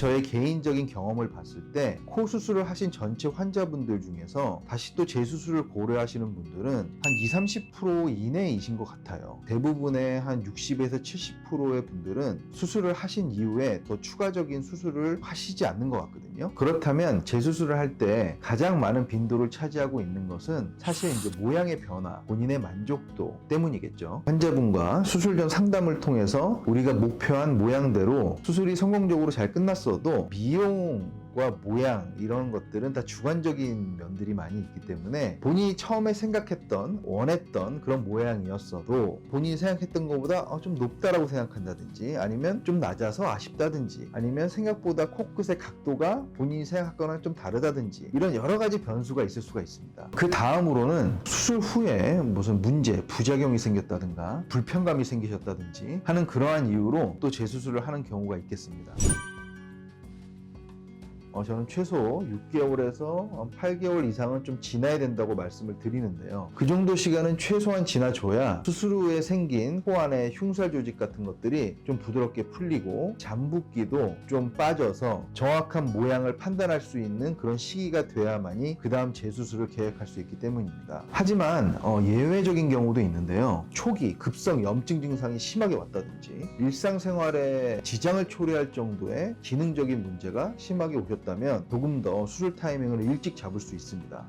저의 개인적인 경험을 봤을 때 코 수술을 하신 전체 환자분들 중에서 다시 또 재수술을 고려하시는 분들은 한 20-30% 이내이신 것 같아요. 대부분의 한 60에서 70%의 분들은 수술을 하신 이후에 더 추가적인 수술을 하시지 않는 것 같거든요. 그렇다면 재수술을 할 때 가장 많은 빈도를 차지하고 있는 것은 사실 이제 모양의 변화, 본인의 만족도 때문이겠죠. 환자분과 수술 전 상담을 통해서 우리가 목표한 모양대로 수술이 성공적으로 잘 끝났어도 미용과 모양 이런 것들은 다 주관적인 면들이 많이 있기 때문에 본인이 처음에 생각했던 원했던 그런 모양이었어도 본인이 생각했던 것보다 좀 높다라고 생각한다든지 아니면 좀 낮아서 아쉽다든지 아니면 생각보다 코끝의 각도가 본인이 생각하거나 좀 다르다든지 이런 여러 가지 변수가 있을 수가 있습니다. 그 다음으로는 수술 후에 무슨 문제, 부작용이 생겼다든가 불편감이 생기셨다든지 하는 그러한 이유로 또 재수술을 하는 경우가 있겠습니다. 저는 최소 6개월에서 8개월 이상은 좀 지나야 된다고 말씀을 드리는데요. 그 정도 시간은 최소한 지나줘야 수술 후에 생긴 코 안의 흉살 조직 같은 것들이 좀 부드럽게 풀리고 잠붓기도 좀 빠져서 정확한 모양을 판단할 수 있는 그런 시기가 돼야만이 그 다음 재수술을 계획할 수 있기 때문입니다. 하지만 예외적인 경우도 있는데요. 초기 급성 염증 증상이 심하게 왔다든지 일상생활에 지장을 초래할 정도의 기능적인 문제가 심하게 오셨다면 조금 더 수술 타이밍을 일찍 잡을 수 있습니다.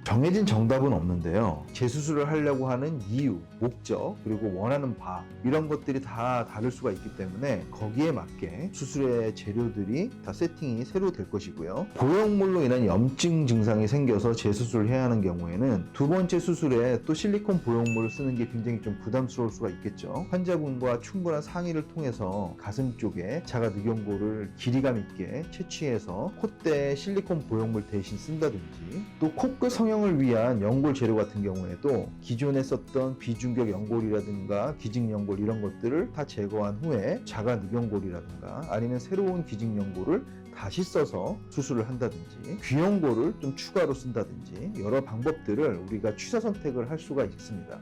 정해진 정답은 없는데요. 재수술을 하려고 하는 이유, 목적, 그리고 원하는 바 이런 것들이 다 다를 수가 있기 때문에 거기에 맞게 수술의 재료들이 다 세팅이 새로 될 것이고요. 보형물로 인한 염증 증상이 생겨서 재수술을 해야 하는 경우에는 두 번째 수술에 또 실리콘 보형물을 쓰는 게 굉장히 좀 부담스러울 수가 있겠죠. 환자분과 충분한 상의를 통해서 가슴 쪽에 자가늑연골을 길이감 있게 채취해서 콧대에 실리콘 보형물 대신 쓴다든지 또 코끝 성형 을 위한 연골 재료 같은 경우에도 기존에 썼던 비중격 연골이라든가 기증 연골 이런 것들을 다 제거한 후에 자가 늑연골이라든가 아니면 새로운 기증 연골을 다시 써서 수술을 한다든지 귀연골을 좀 추가로 쓴다든지 여러 방법들을 우리가 취사 선택을 할 수가 있습니다.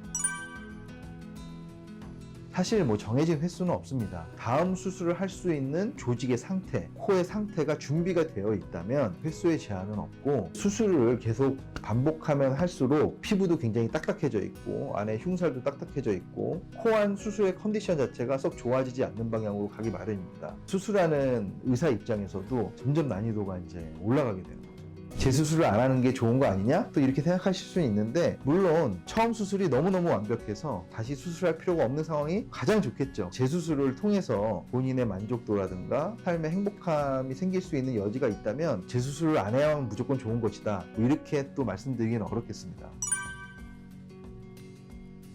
사실 정해진 횟수는 없습니다. 다음 수술을 할 수 있는 조직의 상태, 코의 상태가 준비가 되어 있다면 횟수의 제한은 없고 수술을 계속 반복하면 할수록 피부도 굉장히 딱딱해져 있고 안에 흉살도 딱딱해져 있고 코안 수술의 컨디션 자체가 썩 좋아지지 않는 방향으로 가기 마련입니다. 수술하는 의사 입장에서도 점점 난이도가 이제 올라가게 되는 거죠. 재수술을 안 하는 게 좋은 거 아니냐? 또 이렇게 생각하실 수는 있는데 물론 처음 수술이 너무너무 완벽해서 다시 수술할 필요가 없는 상황이 가장 좋겠죠. 재수술을 통해서 본인의 만족도라든가 삶의 행복함이 생길 수 있는 여지가 있다면 재수술을 안 해야만 무조건 좋은 것이다. 이렇게 또 말씀드리기는 어렵겠습니다.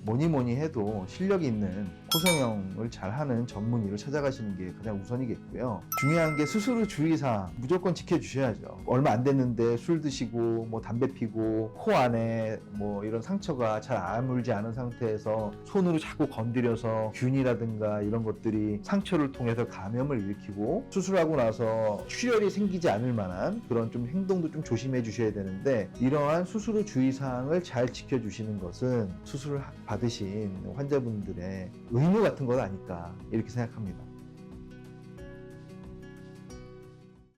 뭐니 해도 실력 있는 코성형을 잘하는 전문의를 찾아가시는 게 가장 우선이겠고요. 중요한 게 수술 후 주의사항 무조건 지켜주셔야죠. 얼마 안 됐는데 술 드시고 담배 피고 코 안에 이런 상처가 잘 아물지 않은 상태에서 손으로 자꾸 건드려서 균이라든가 이런 것들이 상처를 통해서 감염을 일으키고 수술하고 나서 출혈이 생기지 않을 만한 그런 좀 행동도 좀 조심해 주셔야 되는데 이러한 수술 후 주의사항을 잘 지켜주시는 것은 수술을 받으신 환자분들의 의무 같은 건 아닐까 이렇게 생각합니다.